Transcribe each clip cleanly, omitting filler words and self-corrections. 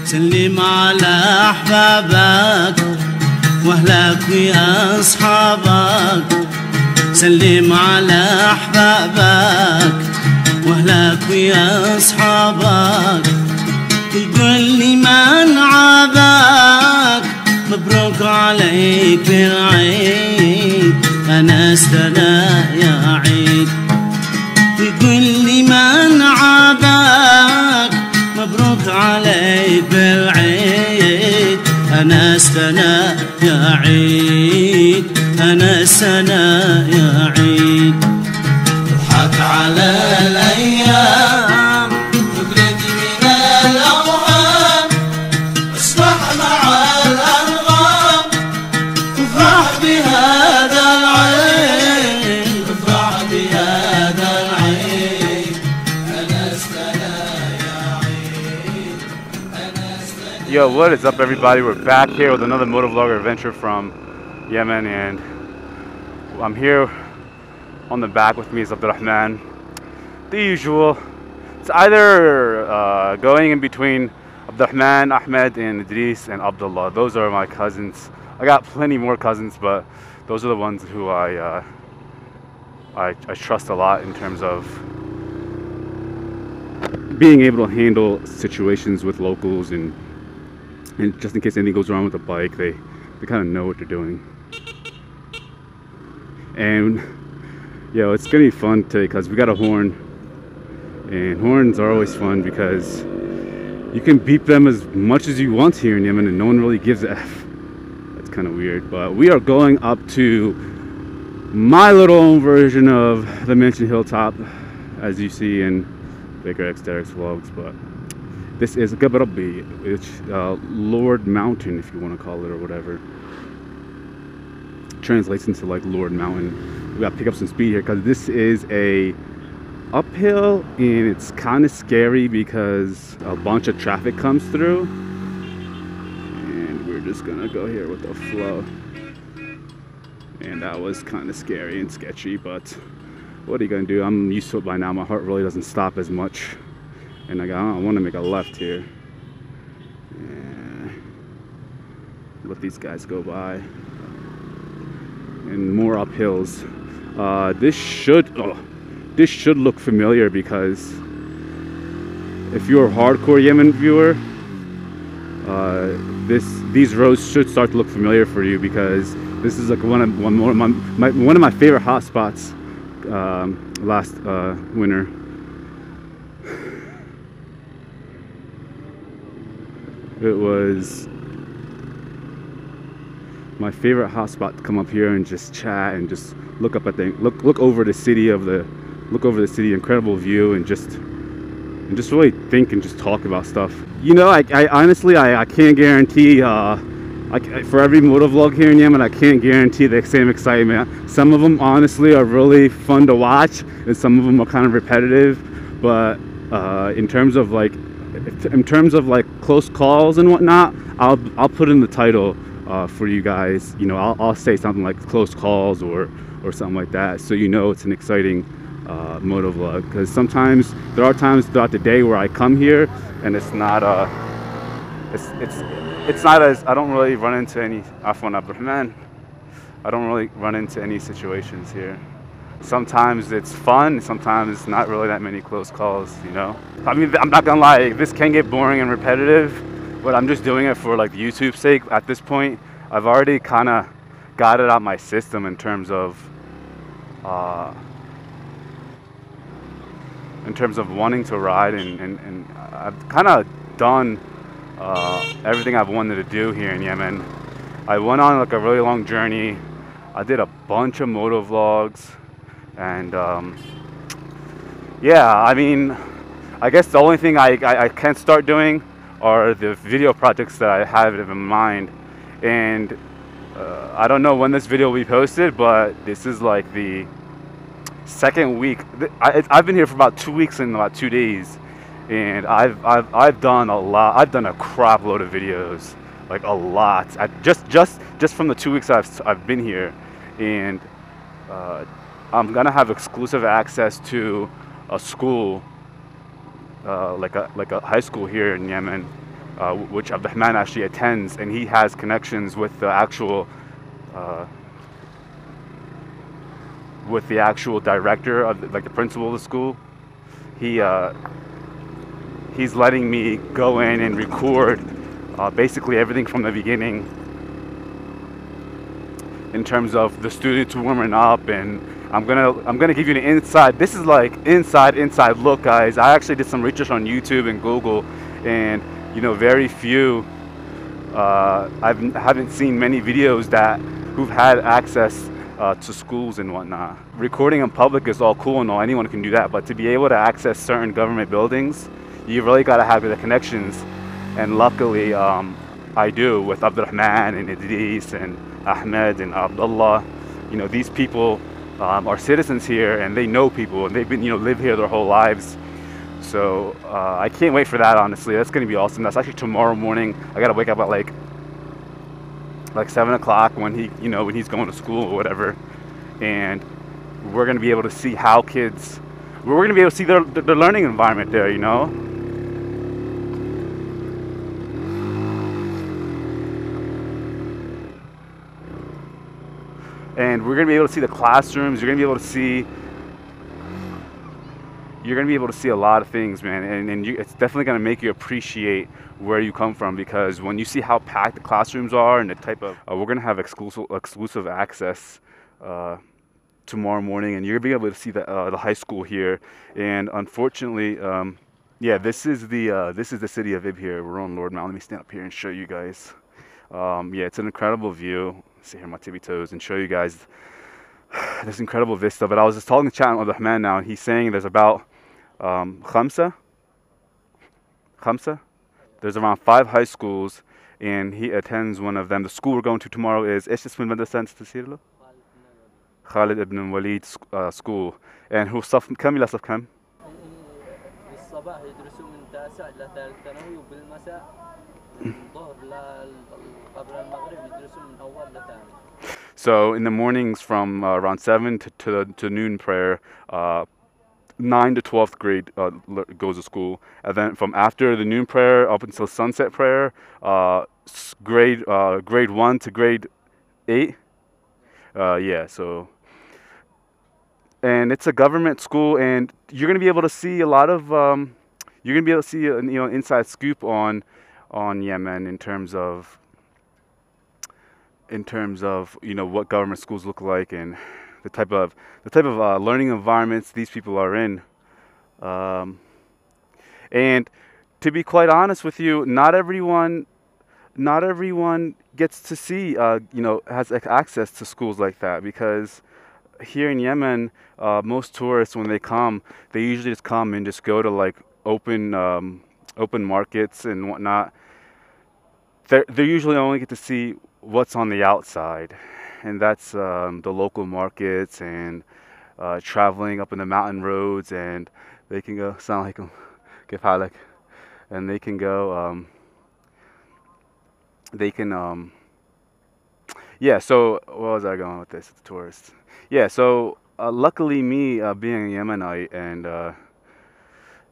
سلم على أحبابك وأهلك ويا أصحابك سلم على أحبابك وأهلك ويا أصحابك تقول لي من عابك مبروك عليك بالعيد أنا استنى يا عيد تقول لي من عابك مبروك عليك بالعيد أنا استنى يا عيد أنا استنى يا عيد اضحك على الأيام تبردي من الأوهام اصبح مع الأنغام افرح بهذا العيد افرح بهذا العيد أنا استنى يا عيد أنا استنى. Yo, what is up everybody? We're back here with another motovlogger adventure from Yemen, and I'm here. On the back with me is Abdurrahman. The usual. It's either going in between Abdurrahman, Ahmed, and Idris, and Abdullah. Those are my cousins. I got plenty more cousins, but those are the ones who I trust a lot in terms of being able to handle situations with locals, and just in case anything goes wrong with the bike, they kind of know what they're doing. And yo, it's gonna be fun today because we got a horn, and horns are always fun because you can beep them as much as you want here in Yemen and no one really gives a F. That's kind of weird, but we are going up to my little own version of the mentioned hilltop, as you see in Baker X Derek's vlogs. But this is Gamertag, it's Lord Mountain, if you want to call it, or whatever. Translates into like Lord Mountain. We gotta pick up some speed here because this is a uphill and it's kind of scary because a bunch of traffic comes through, and we're just gonna go here with the flow. And that was kind of scary and sketchy, but what are you gonna do? I'm used to it by now. My heart really doesn't stop as much, and I want to make a left here. Yeah. Let these guys go by. And more uphills. This should look familiar because if you're a hardcore Yemen viewer, these roads should start to look familiar for you because this is like one of my favorite hot spots last winter. It was my favorite hotspot to come up here and just chat and just look up at the look over the city incredible view, and just really think and just talk about stuff. You know, I honestly I can't guarantee for every motovlog here in Yemen, I can't guarantee the same excitement. Some of them honestly are really fun to watch, and some of them are kind of repetitive. But in terms of like close calls and whatnot, I'll put in the title for you guys. You know, I'll say something like close calls or something like that, so you know it's an exciting motovlog. Because sometimes there are times throughout the day where I come here and it's not it's not as I don't really run into any Afwan Abdurrahman. I don't really run into any situations here. Sometimes it's fun, sometimes it's not really that many close calls, you know. I mean, I'm not gonna lie, this can get boring and repetitive, but I'm just doing it for like YouTube's sake at this point. I've already kind of got it out my system in terms of wanting to ride, and I've kind of done everything I've wanted to do here in Yemen. I went on like a really long journey. I did a bunch of motovlogs, and yeah, I mean, I guess the only thing I can start doing are the video projects that I have in mind. And I don't know when this video will be posted, but this is like the second week. I've been here for about 2 weeks and about 2 days, and I've done a lot. I've done a crap load of videos, like a lot. Just from the 2 weeks I've been here, and I'm gonna have exclusive access to a school, like a high school here in Yemen, which Abdurrahman actually attends, and he has connections with the actual director of like the principal of the school. He's letting me go in and record basically everything from the beginning in terms of the students warming up, and I'm gonna give you an inside. This is like inside look, guys. I actually did some research on YouTube and Google, and you know, very few. I haven't seen many videos who've had access to schools and whatnot. Recording in public is all cool and all, anyone can do that, but to be able to access certain government buildings, you really got to have the connections, and luckily I do, with Abdurrahman and Idris and Ahmed and Abdullah. You know, these people are citizens here, and they know people, and they've been, you know, live here their whole lives. So I can't wait for that, honestly. That's going to be awesome. That's actually tomorrow morning. I got to wake up at like 7 o'clock when when he's going to school or whatever, and we're going to be able to see how kids, we're going to be able to see their learning environment there, you know. And we're going to be able to see the classrooms. You're going to be able to see a lot of things, man, and it's definitely going to make you appreciate where you come from, because when you see how packed the classrooms are and the type of we're going to have exclusive access tomorrow morning, and you're going to be able to see the high school here. And unfortunately, yeah, this is the city of Ib here. We're on Lord Mount. Let me stand up here and show you guys. Yeah, it's an incredible view. Sit here on my tippy toes and show you guys this incredible vista. But I was just talking to Chan Abdurrahman now, and he's saying there's about Khamsa. There's around 5 high schools, and he attends one of them. The school we're going to tomorrow is ايش اسم المدرسة أنت تسير له؟ Khaled ibn Waleed school. And هو صف كم إلى صف كم؟ الصباح يدرسوا من 9 إلى 3 ثانوي، وبالمساء الظهر قبل المغرب يدرسوا من أول لثاني. So in the mornings from around 7 to noon prayer, 9 to 12th grade goes to school, and then from after the noon prayer up until sunset prayer, grade 1 to grade 8. Yeah, so, and it's a government school, and you're gonna be able to see a lot of you're gonna be able to see inside scoop on Yemen in terms of what government schools look like, and the type of learning environments these people are in. And to be quite honest with you, not everyone gets to see has access to schools like that, because here in Yemen, most tourists, when they come, they usually just come and just go to like open markets and whatnot. They usually only get to see what's on the outside, and that's the local markets and traveling up in the mountain roads, and they can go Assalamu alaikum, kif halak, and they can go yeah, so where was I going with this? It's tourists. Yeah, so luckily me being a Yemenite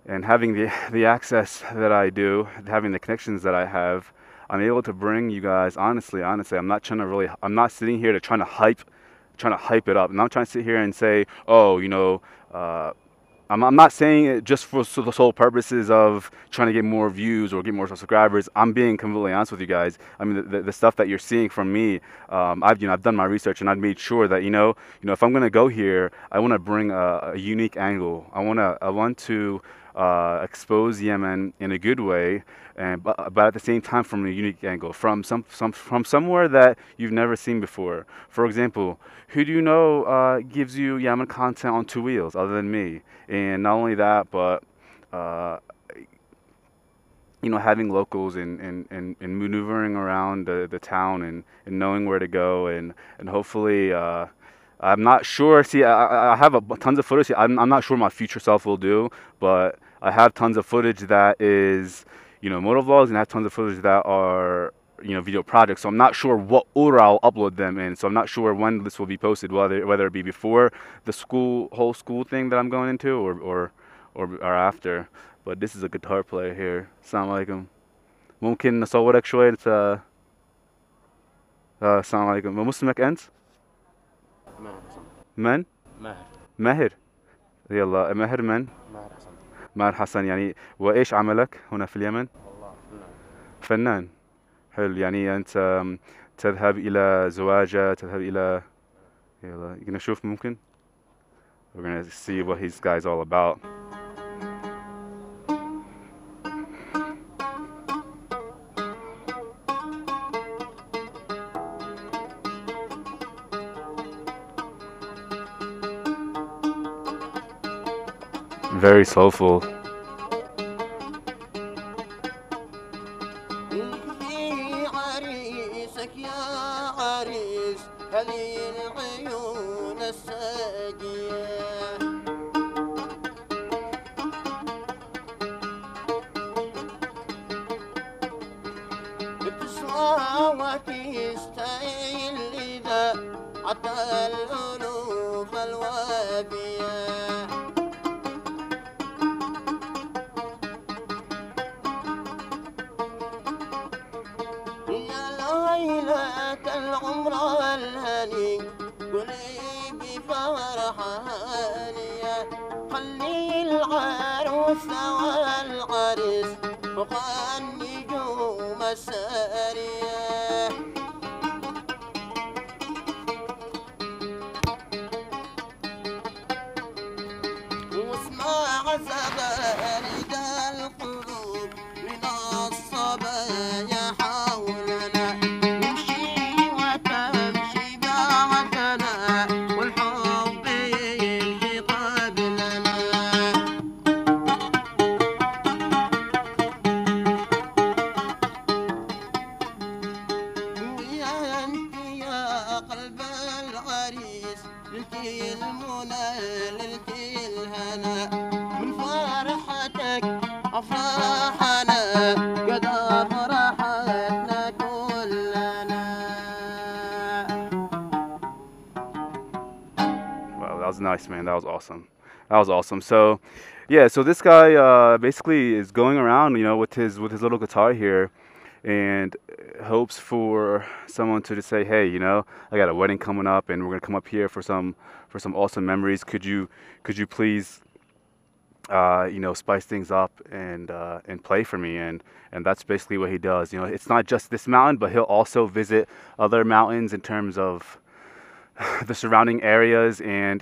and having the access that I do, having the connections that I have, I'm able to bring you guys, honestly, I'm not sitting here trying to hype it up. I'm not trying to sit here and say, oh, I'm not saying it just for the sole purposes of trying to get more views or get more subscribers. I'm being completely honest with you guys. I mean, the stuff that you're seeing from me, I've done my research, and I've made sure that if I'm gonna go here, I want to bring a unique angle. I want to expose Yemen in a good way, but at the same time from a unique angle, from somewhere that you've never seen before. For example, who do you know gives you Yemen content on 2 wheels other than me? And not only that, but having locals and maneuvering around the town and knowing where to go, and hopefully I'm not sure. See, I have tons of footage. I'm not sure my future self will do, but I have tons of footage that is, motovlogs, and I have tons of footage that are, video projects. So I'm not sure what order I'll upload them in. So I'm not sure when this will be posted, whether it be before the whole school thing that I'm going into, or after. But this is a guitar player here. Assalamu alaikum. ممكن نصورك شوية السلام عليكم. ما اسمك أنت؟ ماهر حسن. من؟ ماهر. ماهر. يلا ماهر من؟ ماهر حسن. ماهر حسن. يعني وإيش عملك هنا في اليمن؟ والله فنان. حلو. يعني أنت تذهب إلى زواجة، تذهب إلى يلا نشوف ممكن. We're gonna see what his guy's all about. Very soulful. That was nice, man. That was awesome. That was awesome. So, yeah. So this guy basically is going around, with his little guitar here, and hopes for someone to just say, hey, I got a wedding coming up, and we're gonna come up here for some awesome memories. Could you please, spice things up and play for me? And that's basically what he does. It's not just this mountain, but he'll also visit other mountains in terms of the surrounding areas, and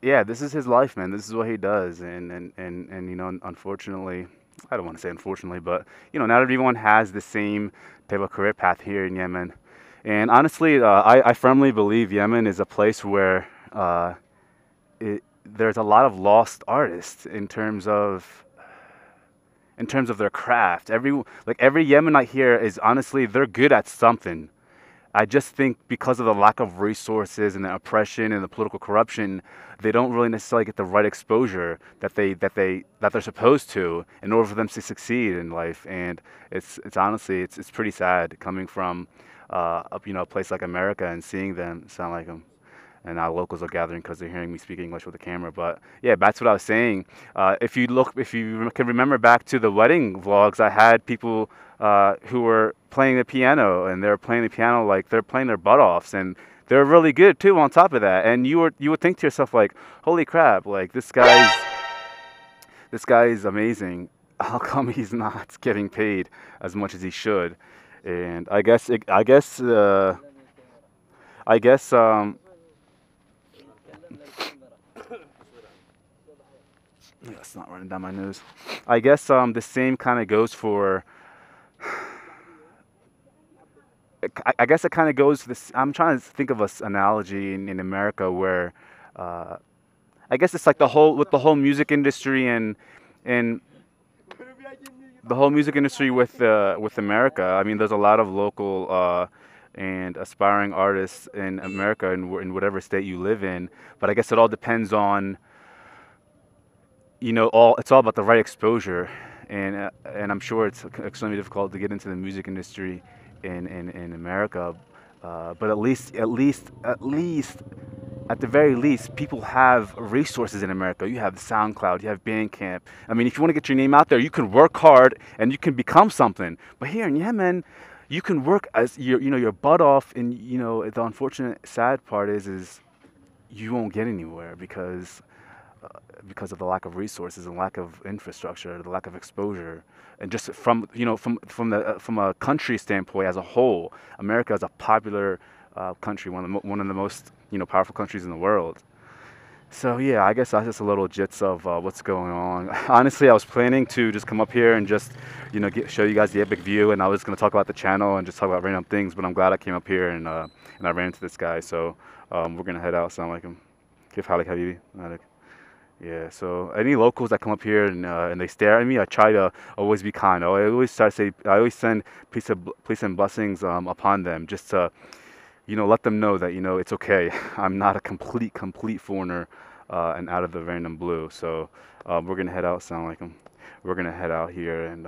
this is his life, man. This is what he does, and unfortunately, I don't want to say unfortunately, but not everyone has the same type of career path here in Yemen. And honestly, I firmly believe Yemen is a place where there's a lot of lost artists in terms of their craft. Every Yemenite here is honestly, they're good at something. I just think because of the lack of resources and the oppression and the political corruption, they don't really necessarily get the right exposure that they're supposed to in order for them to succeed in life. And it's honestly it's pretty sad coming from a place like America and seeing them sound like them. And now locals are gathering because they're hearing me speak English with the camera. But yeah, that's what I was saying. If you can remember back to the wedding vlogs, I had people who were playing the piano, and they're playing the piano like they're playing their butt offs, and they're really good too on top of that. And you would think to yourself like, holy crap, like this guy's amazing. How come he's not getting paid as much as he should? And I guess it's not running down my nose. I guess the same kind of goes for. I guess it kind of goes to this. I'm trying to think of an analogy in America where, I guess it's like the whole music industry and the whole music industry with America. I mean, there's a lot of local and aspiring artists in America in whatever state you live in. But I guess it all depends on. It's all about the right exposure, and I'm sure it's extremely difficult to get into the music industry in America, but at least at the very least, people have resources in America. You have SoundCloud, you have Bandcamp. I mean, if you want to get your name out there, you can work hard and you can become something. But here in Yemen, you can work as your butt off, and the unfortunate sad part is you won't get anywhere because of the lack of resources and lack of infrastructure, the lack of exposure, and just from a country standpoint as a whole, America is a popular country, one of the most powerful countries in the world. So yeah, I guess that's just a little gist of what's going on. Honestly, I was planning to just come up here and just show you guys the epic view, and I was going to talk about the channel and just talk about random things, but I'm glad I came up here and I ran into this guy. So we're gonna head out. Assalamu alaikum. Kif halik habibi? Yeah, so any locals that come up here and they stare at me, I try to always be kind. I always send peace and blessings upon them, just to let them know that it's okay. I'm not a complete foreigner and out of the random blue. So we're gonna head out. Assalamu alaikum. We're gonna head out here and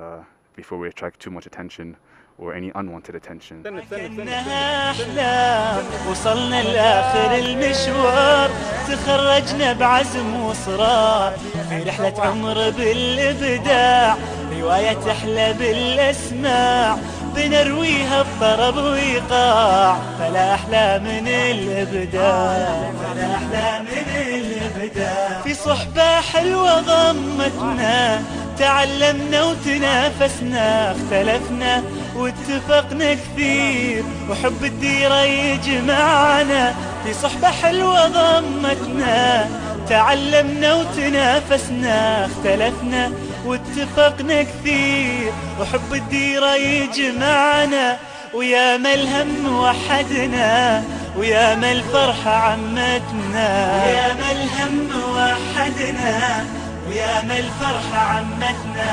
before we attract too much attention or any unwanted attention. كأنها أحلام وصلنا لآخر المشوار، تخرجنا بعزم وإصرار في رحلة عمر بالإبداع، رواية تحلى بالأسماع بنرويها بطرب وإيقاع، فلا أحلى من الإبداع، فلا أحلى من الإبداع. في صحبة حلوة ضمتنا، تعلمنا وتنافسنا، اختلفنا واتفقنا كثير، وحب الديرة يجمعنا. في صحبة حلوة ضمتنا، تعلمنا وتنافسنا، اختلفنا واتفقنا كثير، وحب الديرة يجمعنا. ويا ما الهم وحدنا، ويا ما الفرحة عمتنا، ويا ما الهم وحدنا، ويا ما الفرحة عمتنا،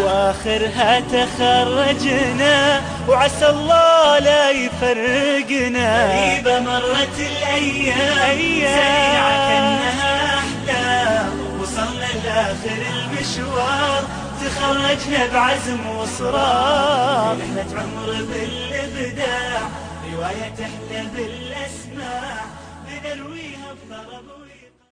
وآخرها تخرجنا، وعسى الله لا يفرقنا. غريبة مرت الأيام سريعة كأنها أحلام، وصلنا لآخر المشوار، تخرجنا بعزم وإصرار، رحلة عمر بالإبداع، رواية تحلى بالأسماع بنرويها بطرب